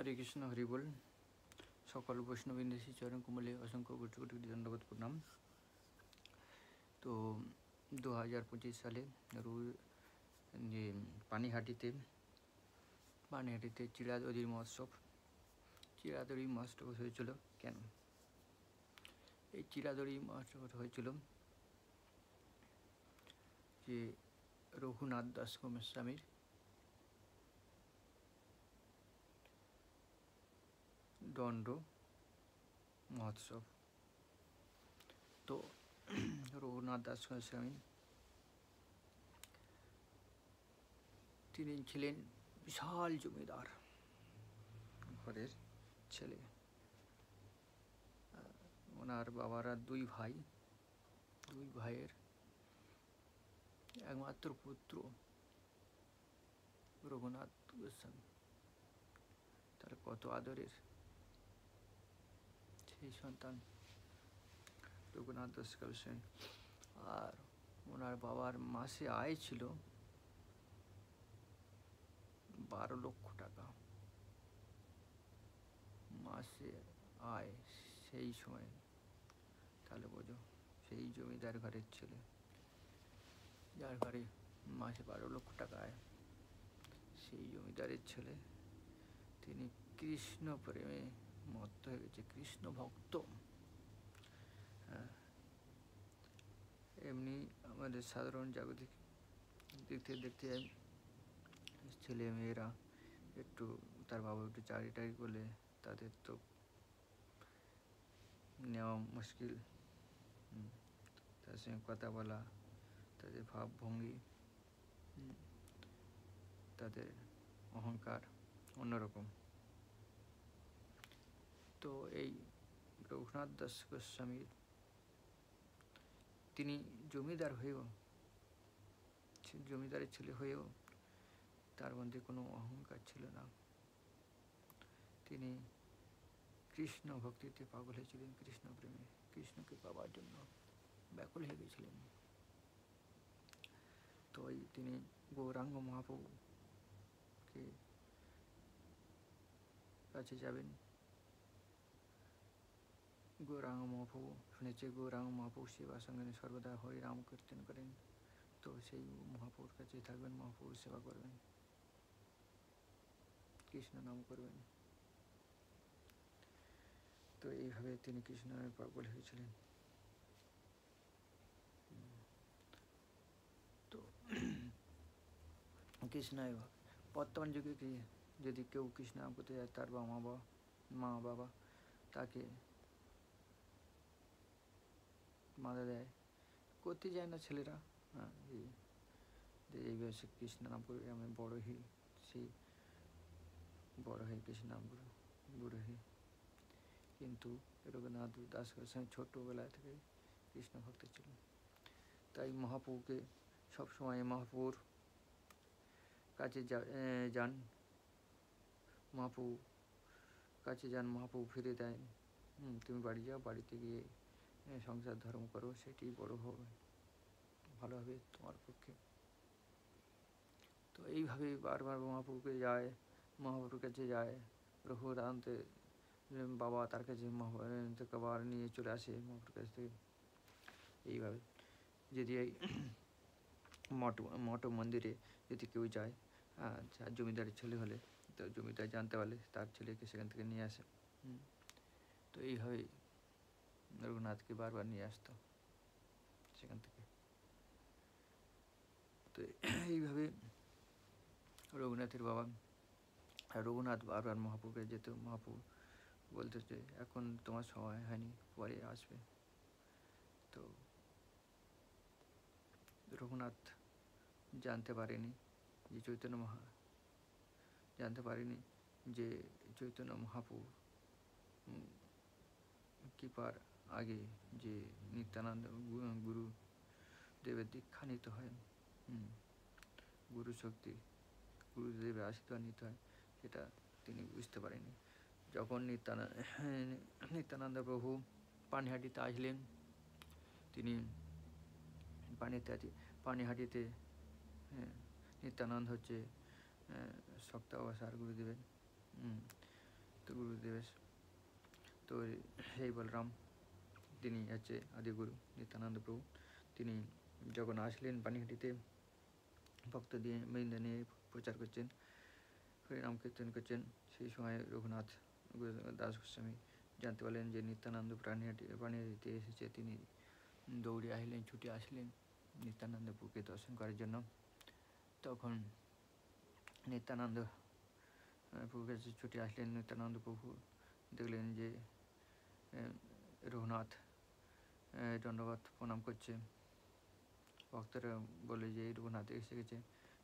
হরে কৃষ্ণ হরি বল। সকল বৈষ্ণববৃন্দ শ্রী চরণ কমলে অসংখ্য কোটি কোটি দণ্ডবোধ প্রণাম। তো 2025 সালে যে পানিহাটিতে চিড়াদড়ি মহোৎসব হয়েছিল। কেন এই চিড়াদড়ি মহোৎসব হয়েছিল? যে রঘুনাথ দাস গোস্বামীর দণ্ড মহোৎসব। তো রঘুনাথ দাস গোস্বামী তিনি ছিলেন বিশাল জমিদার ঘরের ছেলে। ওনার বাবারা দুই ভাইয়ের একমাত্র পুত্র রঘুনাথ গোস্বামী। তার কত আদরের সেই সন্তান রঘুনাথ দাস গোস্বামী। আর ওনার বাবার মাসে আয় ছিল 12 লক্ষ টাকা মাসে আয় সেই সময়। তাহলে বোঝো, সেই জমিদার ঘরের ছেলে, যার ঘরে মাসে 12 লক্ষ টাকা আয়, সেই জমিদারের ছেলে তিনি কৃষ্ণ প্রেমে মত্ত হয়ে গেছে, কৃষ্ণ ভক্ত। এমনি আমাদের সাধারণ জাগতিক দেখতে ছেলে মেয়েরা একটু তার বাবা একটু চাকরি টাকরি করলে তাদের তো নেওয়া মুশকিল। তার সঙ্গে কথা বলা, তাদের ভাবভঙ্গি, তাদের অহংকার অন্যরকম। তো এই রঘুনাথ দাস গোস্বামীর তিনি জমিদারের ছেলে হয়েও তার মধ্যে কোনো অহংকার ছিল না। তিনি কৃষ্ণ ভক্তিতে পাগল হয়েছিলেন, কৃষ্ণ প্রেমে, কৃষ্ণকে পাওয়ার জন্য ব্যাকুল হয়ে গেছিলেন। তো তিনি গৌরাঙ্গ মহাপ্রভুকে কাছে যাবেন। গৌরাঙ্গ মহাপ্রভু শুনেছে গৌরাঙ্গ মহাপ্রভু সেবা সঙ্গে সর্বদা হরি রাম কীর্তন করেন। তো সেই মহাপ্রভুর কাছে থাকবেন, মহাপ্রভুর সেবা করবেন, কৃষ্ণ নাম করবেন। তো এইভাবে তিনি কৃষ্ণ নামে পাগল হয়েছিলেন। তো কৃষ্ণ বর্তমান যুগে যদি কেউ কৃষ্ণ নাম করতে যায়, তার মা বাবা তাকে বাধা দেয়, করতে যায় না ছেলেরা। এই বয়সে কৃষ্ণ নাম করবে, আমি বড় হয়ে কৃষ্ণ নাম করব, বুড়ো হয়ে। কিন্তু রঘুনাথ দাস গোস্বামী ছোটবেলা থেকে কৃষ্ণ ভক্ত ছিলেন। তাই মহাপ্রভুকে সবসময় মহাপ্রভুর কাছে যান, মহাপ্রভু ফিরে দেন। তুমি বাড়ি যাও, বাড়িতে গিয়ে সংসার ধর্ম করো, সেটি বড় হবে, ভালো হবে তোমার পক্ষে। তো এইভাবে বারবার মহাপ্রভুর কাছে যায়। রঘুনাথের বাবা তার কাছে খাবার নিয়ে চলে আসে মহাপ্রভুর কাছ থেকে। এইভাবে যদি এই মঠ মন্দিরে যদি কেউ যায়, জমিদারের ছেলে হলে, তো জমিদার জানতে পারলে তার ছেলেকে সেখান থেকে নিয়ে আসে। তো এইভাবেই রঘুনাথকে বারবার নিয়ে আসতো সেখান থেকে। তো এইভাবে রঘুনাথ বারবার মহাপ্রভুকে যেত। মহাপ্রভু বলতে যে এখন তোমার সময় হয়নি, পরে আসবে। তো রঘুনাথ জানতে পারেনি যে চৈতন্য মহাপ্রভু কৃপার আগে যে নিত্যানন্দ গুরুদেবের দীক্ষা নিতে হয়, গুরুদেবের আশীর্বাদ নিতে হয়, সেটা তিনি বুঝতে পারেনি। যখন নিত্যানন্দ প্রভু পানিহাটিতে আসলেন, তিনি পানিহাটিতে নিত্যানন্দ হচ্ছে সপ্তাবসার গুরুদেবের। তো গুরুদেবের তো সেই বলরাম তিনি হচ্ছে আদিগুরু নিত্যানন্দ প্রভু। তিনি যখন আসলেন পানিহাটিতে ভক্ত দিয়ে বৃন্দ নিয়ে প্রচার করছেন, হরিনাম কীর্তন করছেন, সেই সময় রঘুনাথ দাস গোস্বামী জানতে পারলেন যে নিত্যানন্দ পানিহাটিতে এসেছে। তিনি দৌড়ে আসলেন, ছুটে আসলেন নিত্যানন্দ প্রভুকে দর্শন করার জন্য। তখন নিত্যানন্দ প্রভুর কাছে ছুটে আসলেন। নিত্যানন্দ প্রভু দেখলেন যে রঘুনাথ দণ্ডবত প্রণাম করছে। ভক্তরা বলে যে এই রঘুনাথ এসে গেছে।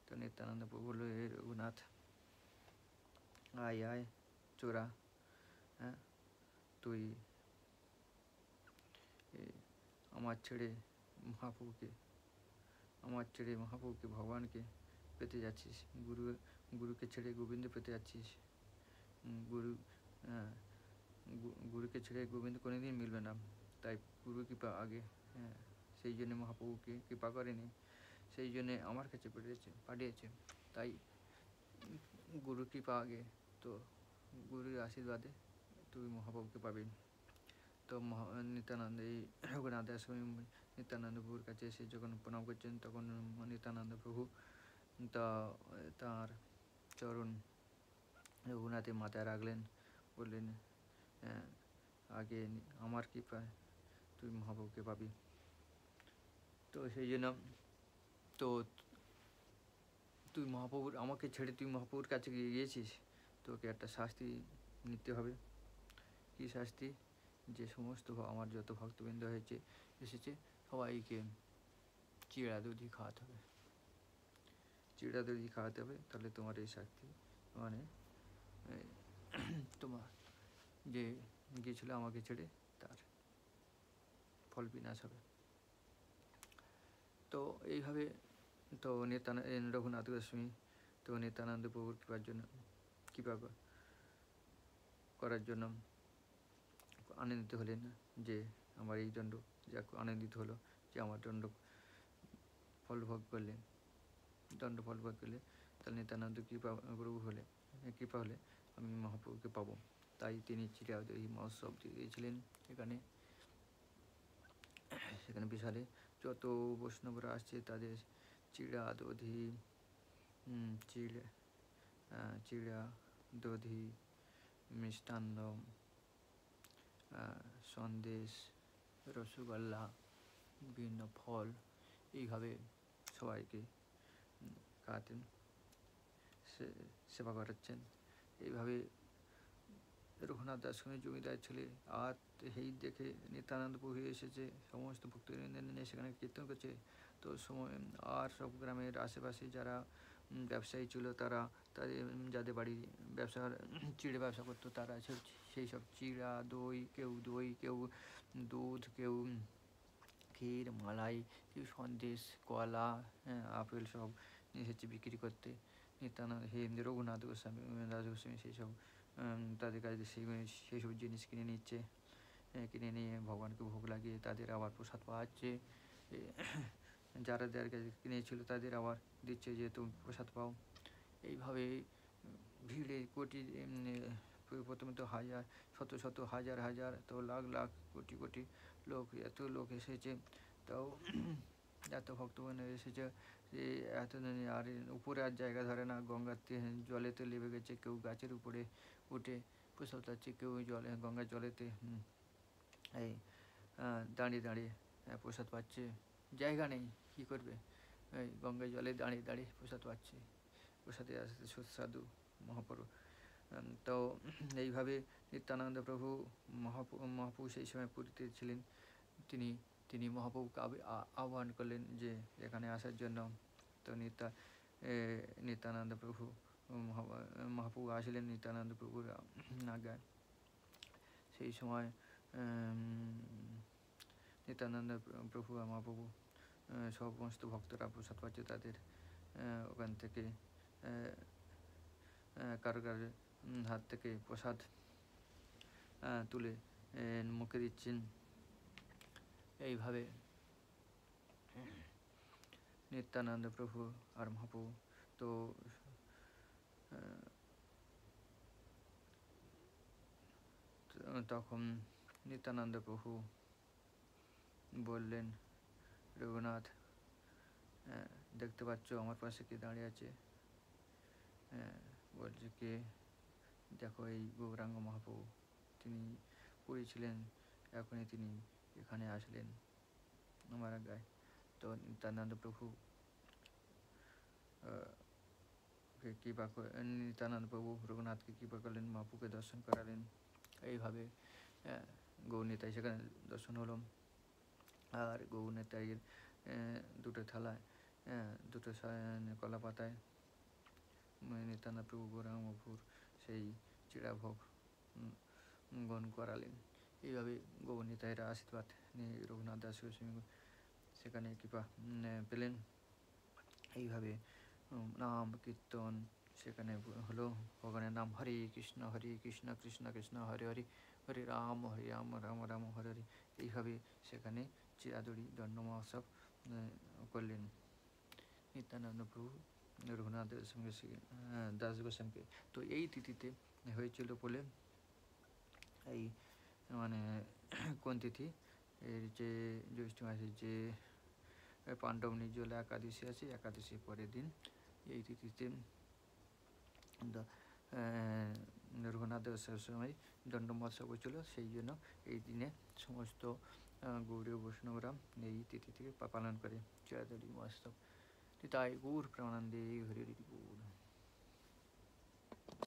তো নিত্যানন্দ প্রভু বলল, এই রঘুনাথ আয় আয় চোরা, হ্যাঁ তুই আমার ছেড়ে মহাপ্রভুকে ভগবানকে পেতে যাচ্ছিস, গুরুকে ছেড়ে গোবিন্দ পেতে যাচ্ছিস। গুরুকে ছেড়ে গোবিন্দ কোনোদিন মিলবে না, তাই গুরু কৃপা আগে। হ্যাঁ, সেই জন্যে মহাপ্রভুকে কৃপা করেনি, সেই জন্যে আমার কাছে পাঠিয়েছে। তাই গুরু কৃপা আগে, তো গুরুর আশীর্বাদে তুই মহাপ্রভুকে পাবি। তো নিত্যানন্দ এই রঘুনাথ দাসবাবু নিত্যানন্দ প্রভুর কাছে এসে যখন প্রণাম করছেন, তখন নিত্যানন্দ প্রভু তার চরণ রঘুনাথের মাথায় রাখলেন, বললেন আগে আমার কৃপায় তুই মহাপ্রভুকে পাবি। তো সেই জন্য তো তুই মহাপ্রভুর আমাকে ছেড়ে তুই মহাপ্রভুর কাছে গিয়েছিস, তোকে একটা শাস্তি নিতে হবে। কী শাস্তি? যে সমস্ত আমার যত ভক্তবৃন্দ এসেছে সবাইকে চিড়া দধি খাওয়াতে হবে। চিড়া দধি খাওয়াতে হবে, তাহলে তোমার এই শাস্তি, মানে তোমার যে গিয়েছিল আমাকে ছেড়ে তার ফল বিনাশ হবে। তো এইভাবে তো রঘুনাথ গোস্বামী তো নিত্যানন্দ প্রভুর কৃপা করার জন্য আনন্দিত হলেন যে আমার এই দণ্ড, যা আনন্দিত হলো যে আমার দণ্ড ফল ভোগ করলে তাহলে নিত্যানন্দ কৃপা হলে আমি মহাপ্রভুকে পাবো। তাই তিনি চিরাদহি মহোৎসব দিয়েছিলেন। সেখানে বিশালে যত বৈষ্ণবরা আসছে তাদের চিড়া দধি মিষ্টান্ন, সন্দেশ, রসগোল্লা, বিভিন্ন ফল এইভাবে সবাইকে খাওয়াতেন, সেবা করাচ্ছেন। এইভাবে রঘুনাথ দাসবাবু জমিদার ছেলে, আর এই দেখে নিত্যানন্দ প্রভু এসেছে, সমস্ত ভক্তবৃন্দ নিয়ে সেখানে কীর্তন করছে। তো সময় আর সব গ্রামের আশেপাশে যারা ব্যবসায়ী ছিল, যাদের বাড়ি চিড়ে ব্যবসা করতো, তারা সেই সব চিড়া, কেউ দই, কেউ দুধ, কেউ ক্ষীর, মালাই, কেউ সন্দেশ, কলা, আপেল সব নিয়ে এসেছে বিক্রি করতে। নিত্যানন্দ রঘুনাথ দাস গোস্বামী সেই সব তাদের কাছে সেই সব জিনিস কিনে নিচ্ছে, কিনে নিয়ে ভগবানকে ভোগ লাগিয়ে তাদের আবার প্রসাদ পাওয়াচ্ছে। যারা যার কাছে কিনেছিল তাদের আবার দিচ্ছে যে তুমি প্রসাদ পাও। এইভাবে ভিড়ে প্রথমে তো শত হাজার, তো লাখ কোটি লোক, এত লোক এসেছে। তাও এত ভক্তগণ এসেছে যে এত আর উপরে আর জায়গা ধরে না, গঙ্গার জলেতে লেবে গেছে, কেউ গাছের উপরে উঠে প্রসাদ পাচ্ছে, কেউ গঙ্গার জলেতে এই দাঁড়িয়ে প্রসাদ পাচ্ছে। জায়গা নেই, কী করবে? এই গঙ্গার জলে দাঁড়িয়ে প্রসাদ পাচ্ছে, প্রসাদে আসতে সুস্বাদু মহাপ্রভু। তো এইভাবে নিত্যানন্দ প্রভু মহাপ্রভু সেই সময় পুরীতে ছিলেন। তিনি মহাপ্রভুকে আহ্বান করলেন যে এখানে আসার জন্য। তো নিত্যানন্দ প্রভু মহাপ্রভু আসলেন নিত্যানন্দ প্রভুর আজ্ঞায়। সেই সময় নিত্যানন্দ প্রভু আর মহাপ্রভু সমস্ত ভক্তরা প্রসাদ পাচ্ছে, তাদের ওখান থেকে কারো হাত থেকে প্রসাদ তুলে মুখে দিচ্ছেন। এইভাবে নিত্যানন্দ প্রভু আর মহাপ্রভু তো তখন নিত্যানন্দ প্রভু বললেন, রঘুনাথ, দেখতে পাচ্ছ আমার পাশে কে দাঁড়িয়ে আছে? বলছে, কে? দেখো, এই গৌরাঙ্গ মহাপ্রভু, তিনি পুরী ছিলেন, এখনই তিনি এখানে আসলেন আমার গায়ে। তো নিত্যানন্দ প্রভু নিত্যানন্দ প্রভু রঘুনাথকে কৃপা করলেন, মহাপ্রভুকে দর্শন করালেন। এইভাবে গৌরনিতাই সেখানে দর্শন হলো। আর গৌরনিতাইয়ের দুটো থালায় দুটো কলা পাতায় নিত্যানন্দ প্রভু গৌরাঙ্গ মহাপ্রভুর সেই চিড়াভোগ গ্রহণ করালেন। এইভাবে গৌরনিতাইয়ের আশীর্বাদ নিয়ে রঘুনাথ দাস গোস্বামী সেখানে কৃপা পেলেন। এইভাবে নাম কীর্তন সেখানে হলো, ভগবানের নাম হরে কৃষ্ণ কৃষ্ণ কৃষ্ণ হরে হরে, হরে রাম রাম রাম হরে হরে। এইভাবে সেখানে চিরাদুরি দণ্ড মহোৎসব করলেন নিত্যানন্দ প্রভু রঘুনাথ দাস গোস্বামীকে। তো এই তিথিতে হয়েছিল বলে, এই মানে কোন তিথি, এর যে জ্যৈষ্ঠ মাসের যে পাণ্ডব নির্জলা একাদশী আছে, একাদশীর পরের দিন এই তিথিতে রঘুনাথ দাসের সময় দণ্ড মহোৎসব হয়েছিল। সেই জন্য এই দিনে সমস্ত গৌড়ীয় বৈষ্ণবরা এই তিথি থেকে পালন করে চিরাদুরি মহোৎসব। তাই গৌর প্রেমানন্দে হরি হরি গৌর।